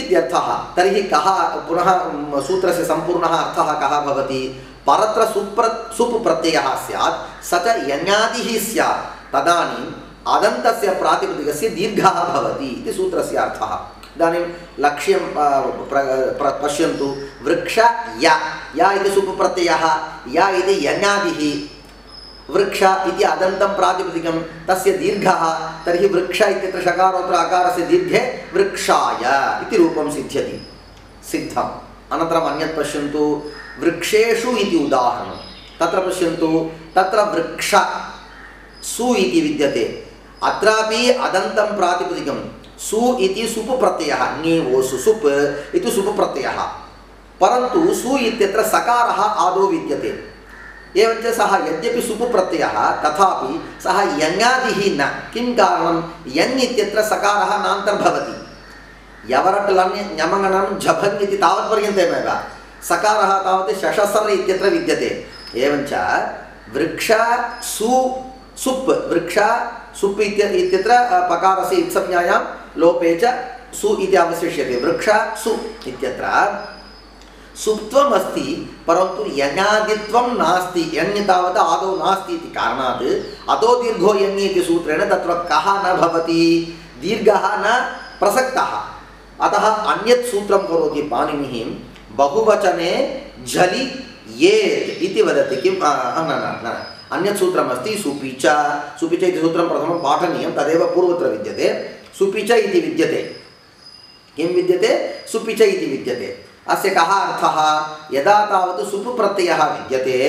इत्यर्थः। तर्हि कः पुनः सूत्रस्य सम्पूर्णः अर्थः कः भवति? परत्र सुप् प्रत्ययः स्यात् स च यण्यादिः स्यात् तदानीम् अदन्तस्य प्रातिपदिकस्य दीर्घः भवति इति सूत्रस्य अर्थः। इदानीं लक्ष्यं पश्यन्तु। वृक्ष या इति सुप् प्रत्ययः, या इति यण्यादिः, वृक्ष इति अदन्तं प्रातिपदिकं तस्य दीर्घः। तर्हि वृक्ष इत्यत्र षकारोत्तर अकारस्य दीर्घे वृक्षाय इति रूपं सिद्ध्यति, सिद्धम्। अनन्तरम् अन्यत् पश्यन्तु, वृक्षेषु इति उदाहरणं। तत्र पश्यन्तु, तत्र वृक्ष सु इति विद्यते। अत्रापि अदन्तं प्रातिपदिकं सु इति सुप् प्रत्ययः, ङेवोसु सुप् इति सुप् प्रत्ययः। परन्तु सु इत्यत्र सकारः आदौ विद्यते। एवञ्च सः यद्यपि सुप् प्रत्ययः तथापि सः यण्यादिः न। किं कारणं? यन् इत्यत्र सकारः नान्तर्भवति। यवरट् लन् ञमङणं झभन् इति तावत्पर्यन्तमेव सकारः तावत् शशसर् इत्यत्र विद्यते। एवञ्च वृक्ष सु सुप्, वृक्ष सुप् इत्यत्र पकारस्य इत्संज्ञायां लोपे च सु इति अवशिष्यते। वृक्ष सु इत्यत्र सुप्त्वम् अस्ति, परन्तु यण्यादित्वं नास्ति। यण् तावत् आदौ नास्ति इति कारणात् अतो दीर्घो यण् इति सूत्रेण तत्र कः न भवति, दीर्घः न प्रसक्तः। अतः अन्यत् सूत्रं करोति पाणिनिः, बहुवचने झलि येत् इति वदति। किं? न अन्यत् सूत्रमस्ति, सुपिच। सुपिच इति सूत्रं प्रथमं पाठनीयं, तदेव पूर्वत्र विद्यते। सुपिच इति विद्यते। किं विद्यते? सुपिच इति विद्यते। अस्य कः अर्थः? यदा तावत् सुप् प्रत्ययः विद्यते,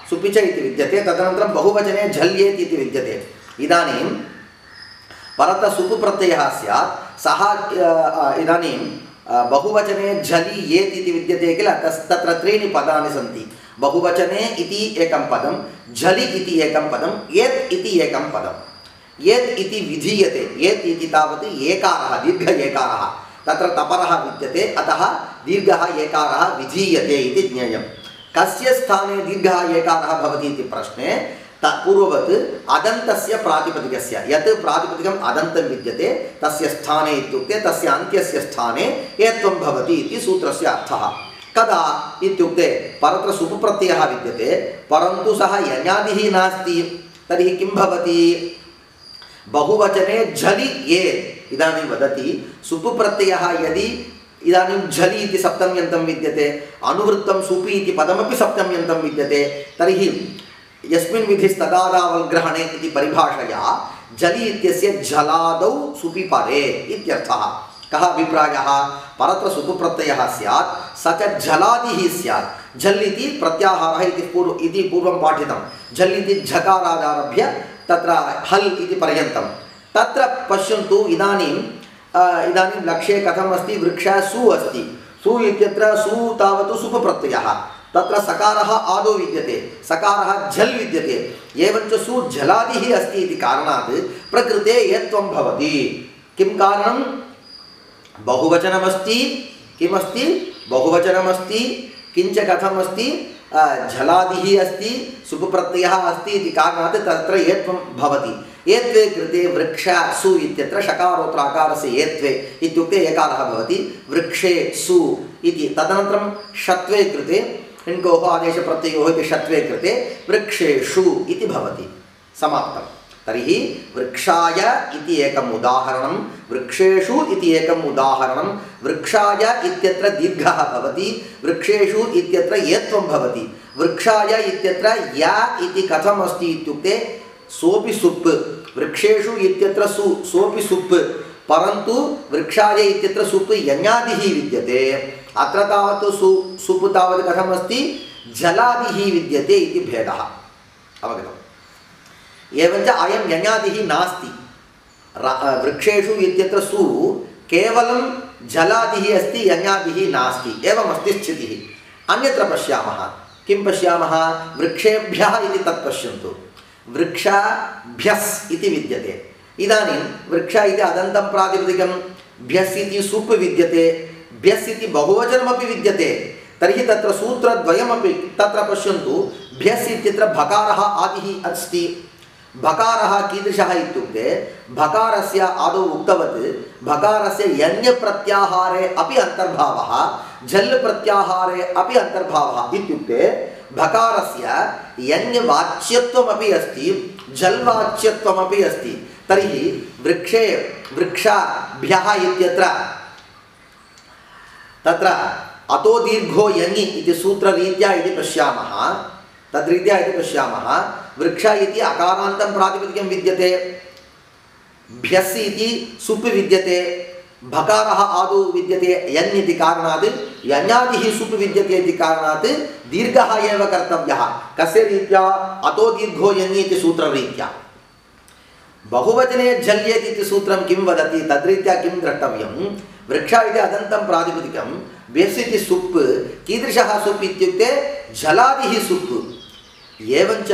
सुपिच इति विद्यते, तदनन्तरं बहुवचने झल्येत् इति विद्यते। इदानीं परतः सुप् प्रत्ययः स्यात्, सः इदानीं बहुवचने झलि येत् इति विद्यते किल, तत्र त्रीणि पदानि सन्ति। बहुवचने इति एकं पदं, झलि इति एकं पदं, येत् इति एकं पदं। येत् इति विधीयते, येत् इति तावत् एकारः, दीर्घ एकारः, तत्र तपरः विद्यते, अतः दीर्घः एकारः विधीयते इति ज्ञेयं। कस्य स्थाने दीर्घः एकारः भवति इति प्रश्ने पूर्ववत् अदन्तस्य प्रातिपदिकस्य, यत् प्रातिपदिकम् अदन्तं विद्यते तस्य स्थाने इत्युक्ते तस्य अन्त्यस्य स्थाने एत्वं भवति इति सूत्रस्य अर्थः। कदा इत्युक्ते परत्र सुप् प्रत्ययः विद्यते, परन्तु सः यण्यादिः नास्ति। तर्हि किं भवति? बहुवचने झलि येत्। इदानीं वदति सुप् प्रत्ययः यदि इदानीं झलि इति सप्तम्यन्तं विद्यते, अनुवृत्तं सुपि इति पदमपि सप्तम्यन्तं विद्यते, तर्हि यस्मिन् विधिस्तदादावल्ग्रहणे इति परिभाषया झलि इत्यस्य झलादौ सुपि परे इत्यर्थः। कः अभिप्रायः? परत्र सुप् प्रत्ययः स्यात्, स च झलादिः स्यात्। झल् इति प्रत्याहारः इति पूर्वं पाठितं। झल् इति झकारादारभ्य तत्र हल् इति पर्यन्तं। तत्र पश्यन्तु, इदानीं लक्ष्ये कथम् अस्ति? वृक्ष सु अस्ति। सु इत्यत्र सु तावत् सुप् प्रत्ययः, तत्र सकारः आदौ विद्यते, सकारः झल् विद्यते। एवञ्च सु झलादिः अस्ति इति कारणात् प्रकृते एत्वं भवति। किं कारणं? बहुवचनमस्ति। किमस्ति? बहुवचनमस्ति। किञ्च कथमस्ति? झलादिः अस्ति, सुप् प्रत्ययः अस्ति इति कारणात् तत्र एत्वं भवति। एत्वे कृते वृक्ष सु इत्यत्र षकारोत्तर आकारस्य एत्वे इत्युक्ते एकारः भवति। वृक्षे सु इति। तदनन्तरं षत्वे कृते हिङ्कोः आदेशप्रत्ययोः इति षत्वे कृते वृक्षेषु इति भवति। समाप्तं। तर्हि वृक्षाय इति एकम् उदाहरणं, वृक्षेषु इति एकम् उदाहरणं। वृक्षाय इत्यत्र दीर्घः भवति, वृक्षेषु इत्यत्र एत्वं भवति। वृक्षाय इत्यत्र या इति कथम् अस्ति इत्युक्ते सोपि सुप्, वृक्षेषु इत्यत्र सोपि सुप्, परन्तु वृक्षाय इत्यत्र सुप् यण्यादिः विद्यते। अत्र तावत् सुप् तावत् कथम् अस्ति? झलादिः विद्यते इति भेदः। अवगतम्? एवञ्च अयं यण्यादिः नास्ति। वृक्षेषु इत्यत्र सु केवलं झलादिः अस्ति, यण्यादिः नास्ति। एवमस्ति स्थितिः। अन्यत्र पश्यामः। किं पश्यामः? वृक्षेभ्यः इति तत् पश्यन्तु। वृक्षभ्यस् इति विद्यते। इदानीं वृक्ष इति अदन्तं प्रातिपदिकं, भ्यस् इति सुप् विद्यते, भ्यस् इति बहुवचनमपि विद्यते। तर्हि तत्र सूत्रद्वयमपि तत्र पश्यन्तु। भ्यस् इत्यत्र भकारः आदिः अस्ति, भकारः कीदृशः इत्युक्ते भकारस्य आदौ उक्तवत् भकारस्य यण्य प्रत्याहारे अपि अन्तर्भावः झल् प्रत्याहारे अपि अन्तर्भावः इत्युक्ते भकारस्य यण्यवाच्यत्वमपि अस्ति झल्वाच्यत्वमपि अस्ति। तर्हि वृक्षे वृक्षाभ्यः इत्यत्र तत्र अतो दीर्घो यङि इति सूत्ररीत्या इति पश्यामः तद्रीत्या इति पश्यामः वृक्ष इति अकारान्तं प्रातिपदिकं विद्यते भ्यस् इति सुप् विद्यते भकारः आदौ विद्यते यन् इति कारणात् यण्यादिः सुप् विद्यते इति कारणात् दीर्घः एव कर्तव्यः कस्य रीत्या अतो दीर्घो यङि इति सूत्ररीत्या। बहुवचने झल्येत् इति सूत्रं किं वदति तद्रीत्या किं द्रष्टव्यं वृक्ष इति अदन्तं प्रातिपदिकं व्यस् इति सुप् कीदृशः सुप् इत्युक्ते झलादिः सुप् एवञ्च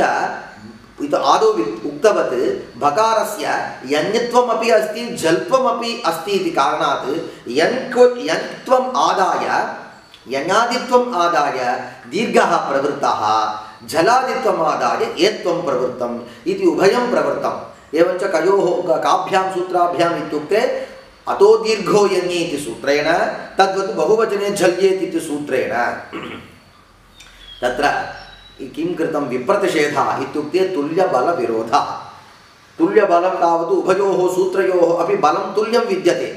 आदौ उक्तवत् भकारस्य यण्यत्वमपि अस्ति झल्त्वमपि अस्ति इति कारणात् यण्त्वम् आदाय यण्यादित्वम् आदाय दीर्घः प्रवृत्तः झलादित्वम् आदाय एत्वं प्रवृत्तम् इति उभयं प्रवृत्तम्। एवञ्च कयोः काभ्यां सूत्राभ्याम् इत्युक्ते अतो दीर्घो यङि इति सूत्रेण तद्वत् बहुवचने झल्येत् इति सूत्रेण तत्र किं कृतं विप्रतिषेधः इत्युक्ते तुल्यबलविरोधः। तुल्यबलं तावत् उभयोः सूत्रयोः अपि बलं तुल्यं विद्यते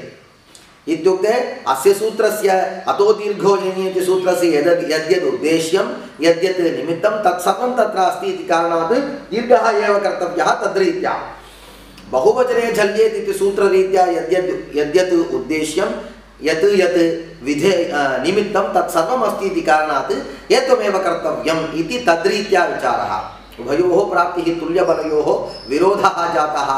इत्युक्ते अस्य सूत्रस्य अतो दीर्घो यङि इति सूत्रस्य यद्यद् उद्देश्यं यद्यत् निमित्तं तत्सर्वं तत्र अस्ति इति कारणात् दीर्घः एव कर्तव्यः तद्रीत्या। बहुवचने झल्येत् इति सूत्ररीत्या यद्यत् उद्देश्यं यत् विधे निमित्तं तत्सर्वम् अस्ति इति कारणात् एतमेव कर्तव्यम् इति तद्रीत्या विचारः। उभयोः प्राप्तिः तुल्यबलयोः विरोधः जातः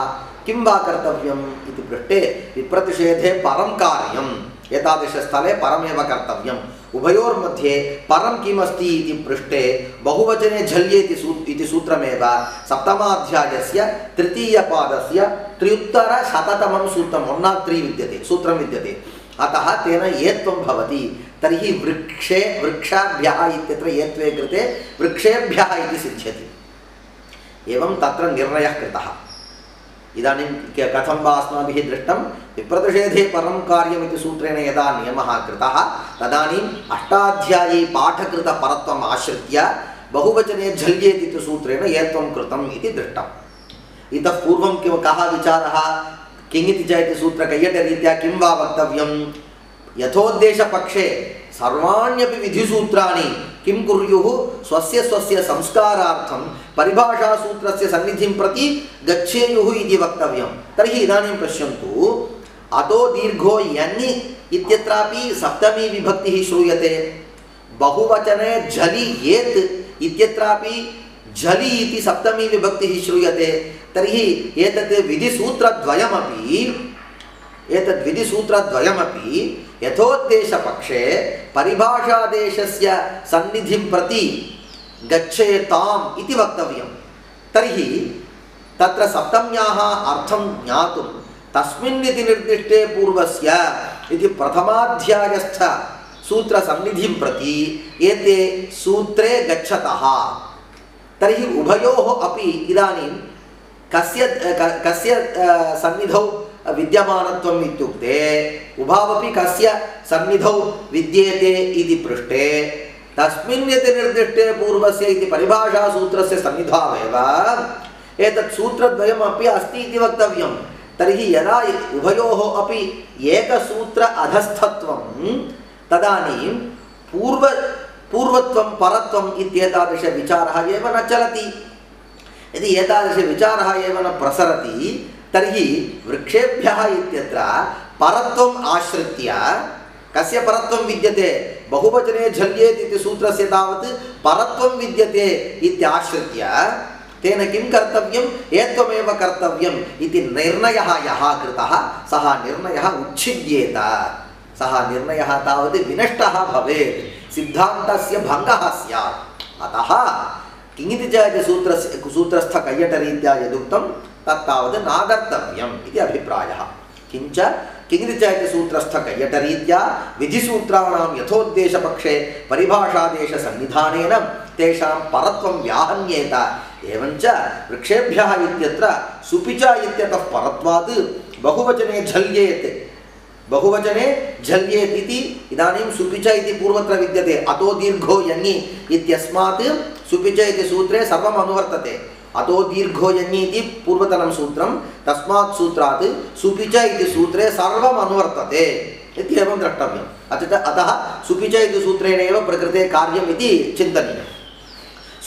किं वा कर्तव्यम् इति पृष्टे विप्रतिषेधे परं कार्यम् एतादृशस्थले परमेव कर्तव्यम्। उभयोर्मध्ये परं किमस्ति इति पृष्टे बहुवचने झल्येत् इति सूत्रमेव सप्तमाध्यायस्य तृतीयपादस्य 3उत्तरशततमं सूत्रं 103 विद्यते सूत्रं विद्यते। अतः तेन एत्वं भवति। तर्हि वृक्षे वृक्षाभ्यः इत्यत्र एत्वे कृते वृक्षेभ्यः इति सिद्ध्यति। एवं तत्र निर्णयः कृतः। इदानीं कथं वा अस्माभिः दृष्टं विप्रतिषेधे परं कार्यमिति सूत्रेण यदा नियमः कृतः तदानीम् अष्टाध्यायी पाठकृतपरत्वम् आश्रित्य बहुवचने झल्येत् इति सूत्रेण एत्वं कृतम् इति दृष्टम्। इतः पूर्वं कः विचारः किङिति चेत् सूत्रकैयटरीत्या किं वा वक्तव्यं यथोद्देशपक्षे सर्वाण्यपि विधिसूत्राणि किं कुर्युः स्वस्य स्वस्य संस्कारार्थं परिभाषासूत्रस्य सन्निधिं प्रति गच्छेयुः इति वक्तव्यं। तर्हि इदानीं पश्यन्तु अतो दीर्घो यङि इत्यत्रापि सप्तमी विभक्तिः श्रूयते बहुवचने झलि येत् इत्यत्रापि झलि इति सप्तमी विभक्तिः श्रूयते। तर्हि एतत् विधिसूत्रद्वयमपि यथोद्देशपक्षे परिभाषादेशस्य सन्निधिं प्रति गच्छेताम् इति वक्तव्यं। तर्हि तत्र सप्तम्याः अर्थं ज्ञातुं तस्मिन् इति निर्दिष्टे पूर्वस्य इति प्रथमाध्यायस्थ सूत्रसन्निधिं प्रति एते सूत्रे गच्छतः। तर्हि उभयोः अपि इदानीं कस्य सन्निधौ विद्यमानत्वम् इत्युक्ते उभावपि कस्य सन्निधौ विद्येते इति पृष्टे तस्मिन् यत् निर्दिष्टे पूर्वस्य इति परिभाषासूत्रस्य सन्निधावेव एतत् सूत्रद्वयमपि अस्ति इति वक्तव्यं। तर्हि यदा उभयोः अपि एकसूत्र अधस्थत्वं तदानीं पूर्वत्वं परत्वम् इत्येतादृशविचारः एव न चलति। यदि एतादृशविचारः एव न प्रसरति तर्हि वृक्षेभ्यः इत्यत्र परत्वम् आश्रित्य कस्य परत्वं विद्यते बहुवचने झल्येत् इति सूत्रस्य तावत् परत्वं विद्यते इत्याश्रित्य तेन किं कर्तव्यम् एत्वमेव कर्तव्यम् इति निर्णयः यः कृतः सः निर्णयः उच्छिद्येत। सः निर्णयः तावत् विनष्टः भवेत् सिद्धान्तस्य भङ्गः स्यात्। अतः किङिति चेत् सूत्रस्थकैयटरीत्या यदुक्तं तत्तावत् नादर्तव्यम् इति अभिप्रायः। किञ्च किङिति चेत् सूत्रस्थकैयटरीत्या विधिसूत्राणां यथोद्देशपक्षे परिभाषादेशसन्निधानेन तेषां परत्वं व्याहन्येत। एवञ्च वृक्षेभ्यः इत्यत्र सुपिच इत्यतः परत्वात् बहुवचने झल्येत्, बहुवचने झल्येत् इति इदानीं सुपिच इति पूर्वत्र विद्यते, अतो दीर्घो यङि इत्यस्मात् सुपिच इति सूत्रे सर्वम् अनुवर्तते। अतो दीर्घो यङि इति पूर्वतनं सूत्रं, तस्मात् सूत्रात् सुपिच इति सूत्रे सर्वम् अनुवर्तते इति एवं द्रष्टव्यम्। अतः सुपिच इति सूत्रेणैव प्रकृते कार्यम् इति चिन्तनीयम्।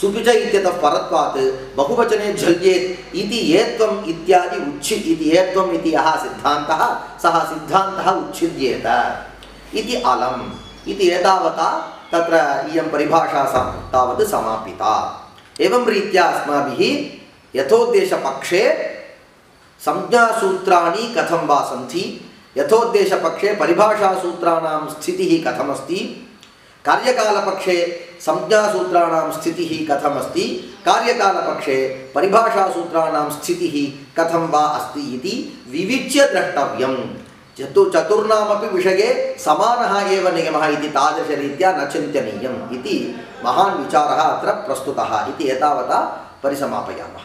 सुपिच इत्यतः परत्वात् बहुवचने झल्येत् इति एत्वम् इत्यादि इति एत्वम् इति यः सिद्धान्तः सः सिद्धान्तः उच्छिद्येत इति अलम् इति एतावता तत्र इयं परिभाषा तावत् समापिता। एवं रीत्या अस्माभिः यथोद्देशपक्षे संज्ञासूत्राणि कथं वा सन्ति, यथोद्देशपक्षे परिभाषासूत्राणां स्थितिः कथमस्ति, कार्यकालपक्षे संज्ञासूत्राणां स्थितिः कथमस्ति, कार्यकालपक्षे परिभाषासूत्राणां स्थितिः कथं वा अस्ति इति विविच्य द्रष्टव्यम्। चतुर्णामपि विषये समानः एव नियमः इति तादृशरीत्या न चिन्तनीयम् इति महान् विचारः अत्र प्रस्तुतः इति एतावता परिसमापयामः।